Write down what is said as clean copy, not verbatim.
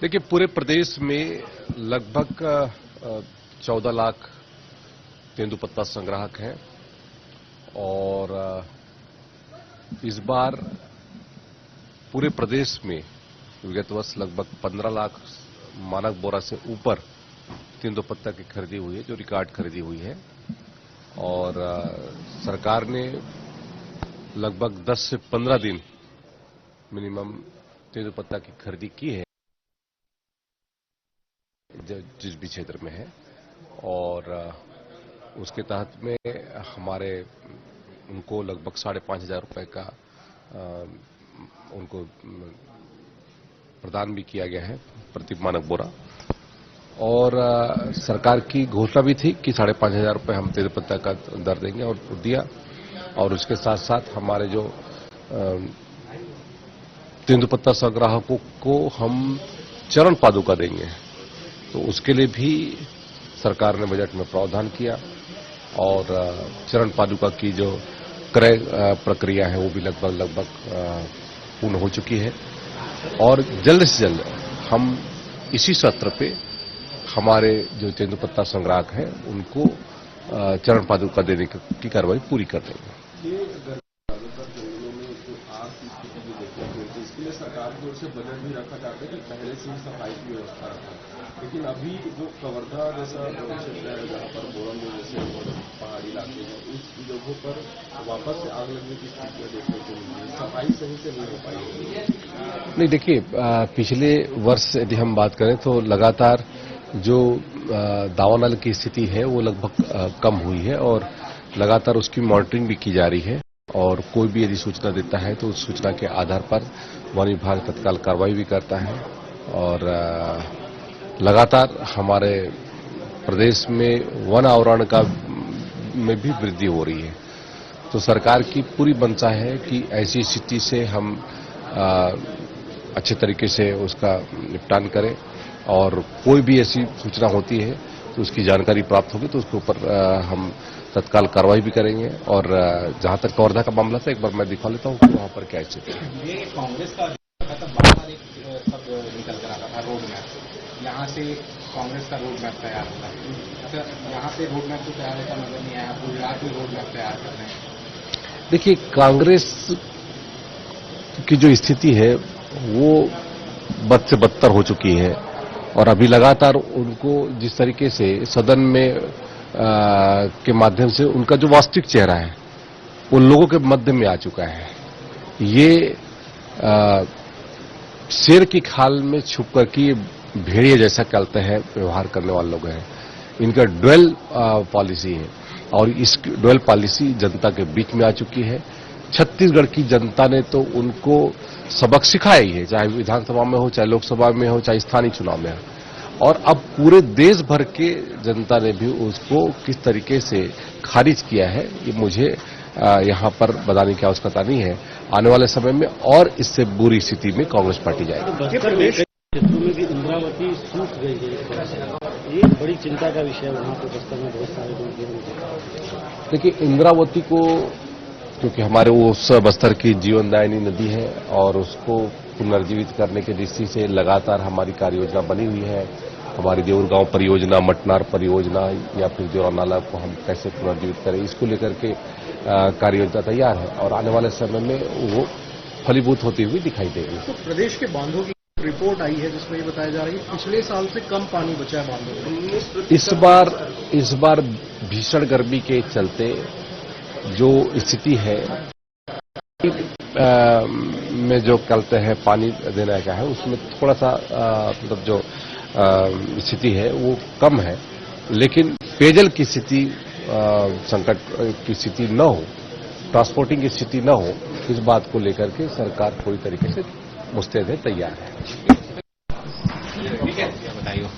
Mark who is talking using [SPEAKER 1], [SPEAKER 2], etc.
[SPEAKER 1] देखिए, पूरे प्रदेश में लगभग 14 लाख तेंदुपत्ता संग्राहक हैं और इस बार पूरे प्रदेश में विगत वर्ष लगभग 15 लाख मानक बोरा से ऊपर तेंदुपत्ता की खरीदी हुई है, जो रिकॉर्ड खरीदी हुई है। और सरकार ने लगभग 10 से 15 दिन मिनिमम तेंदुपत्ता की खरीदी की है जिस भी क्षेत्र में है, और उसके तहत में हमारे उनको लगभग 5,500 रुपए का उनको प्रदान भी किया गया है प्रति मानक बोरा। और सरकार की घोषणा भी थी कि 5,500 रुपए हम तेंदुपत्ता का दर देंगे और दिया। और उसके साथ साथ हमारे जो तेंदुपत्ता संग्राहकों को हम चरण पादुका देंगे, तो उसके लिए भी सरकार ने बजट में प्रावधान किया। और चरण पादुका की जो क्रय प्रक्रिया है वो भी लगभग पूर्ण हो चुकी है। और जल्द से जल्द हम इसी सत्र पे हमारे जो तेंदुपत्ता संग्राहक हैं उनको चरण पादुका देने की कार्रवाई पूरी कर देंगे।
[SPEAKER 2] इसके लिए सरकार की ओर से बजट भी रखा जाता है कि पहले से ही सफाई की व्यवस्था रखा, लेकिन अभी जो कवर्धा जैसा क्षेत्र है जहाँ पर बोरन जैसे पहाड़ी इलाके हैं, उस जगहों पर वापस से आग लगने की स्थितियां देखने को मिली है, सफाई सही से नहीं हो पाई।
[SPEAKER 1] नहीं, देखिए, पिछले वर्ष यदि हम बात करें तो लगातार जो दावानल की स्थिति है वो लगभग कम हुई है और लगातार उसकी मॉनिटरिंग भी की जा रही है। और कोई भी यदि सूचना देता है तो उस सूचना के आधार पर वन विभाग तत्काल कार्रवाई भी करता है। और लगातार हमारे प्रदेश में वन आवरण का में भी वृद्धि हो रही है। तो सरकार की पूरी मंशा है कि ऐसी स्थिति से हम अच्छे तरीके से उसका निपटान करें, और कोई भी ऐसी सूचना होती है तो उसकी जानकारी प्राप्त होगी तो उसके ऊपर हम तत्काल कार्रवाई भी करेंगे। और जहां तक कवर्धा का मामला था, एक बार मैं दिखा लेता हूं कि वहां पर क्या स्थिति है।
[SPEAKER 3] ये कांग्रेस का बार एक सब निकल कर आता था रोड मैप, यहाँ से कांग्रेस का रोड मैप तैयार होता है। अच्छा, यहाँ पे रोड मैप तो तैयार होता नजर नहीं आया, गुजरात में रोड मैप तैयार कर रहे हैं।
[SPEAKER 1] देखिए, कांग्रेस की जो स्थिति है वो बद से बदतर हो चुकी है और अभी लगातार उनको जिस तरीके से सदन में के माध्यम से उनका जो वास्तविक चेहरा है वो लोगों के मध्य में आ चुका है। ये शेर की खाल में छुप कर के भेड़िए जैसा कहते हैं व्यवहार करने वाले लोग हैं। इनका ड्वेल पॉलिसी है और इस ड्वेल पॉलिसी जनता के बीच में आ चुकी है। छत्तीसगढ़ की जनता ने तो उनको सबक सिखाया ही है, चाहे विधानसभा में हो, चाहे लोकसभा में हो, चाहे स्थानीय चुनाव में हो। और अब पूरे देश भर के जनता ने भी उसको किस तरीके से खारिज किया है ये मुझे यहां पर बताने की आवश्यकता नहीं है। आने वाले समय में और इससे बुरी स्थिति में कांग्रेस पार्टी जाएगी।
[SPEAKER 4] क्षेत्रों में भी इंद्रावती सूख गई है, ये बड़ी चिंता का विषय है। वहां पर बस्तर में बहुत सारे लोग गिर गए।
[SPEAKER 1] देखिए, इंद्रावती को क्योंकि हमारे उस बस्तर की जीवनदायिनी नदी है और उसको पुनर्जीवित करने की दृष्टि से लगातार हमारी कार्य योजना बनी हुई है। हमारी देऊरगांव परियोजना, मटनार परियोजना या फिर जोरा नाला को हम कैसे पुनर्जीवित करें, इसको लेकर के कार्य योजना तैयार है और आने वाले समय में वो फलीभूत होती हुई दिखाई देगी।
[SPEAKER 5] तो प्रदेश के बांधों की रिपोर्ट आई है जिसमें ये बताया जा रहा है कि पिछले साल से कम पानी बचा है बांधों में।
[SPEAKER 1] इस बार भीषण गर्मी के चलते जो स्थिति है में जो कहते हैं पानी देने का है उसमें थोड़ा सा मतलब जो स्थिति है वो कम है, लेकिन पेयजल की स्थिति संकट की स्थिति न हो, ट्रांसपोर्टिंग की स्थिति न हो, इस बात को लेकर के सरकार पूरी तरीके से मुस्तैद है, तैयार है।
[SPEAKER 3] ठीक है, बताइए।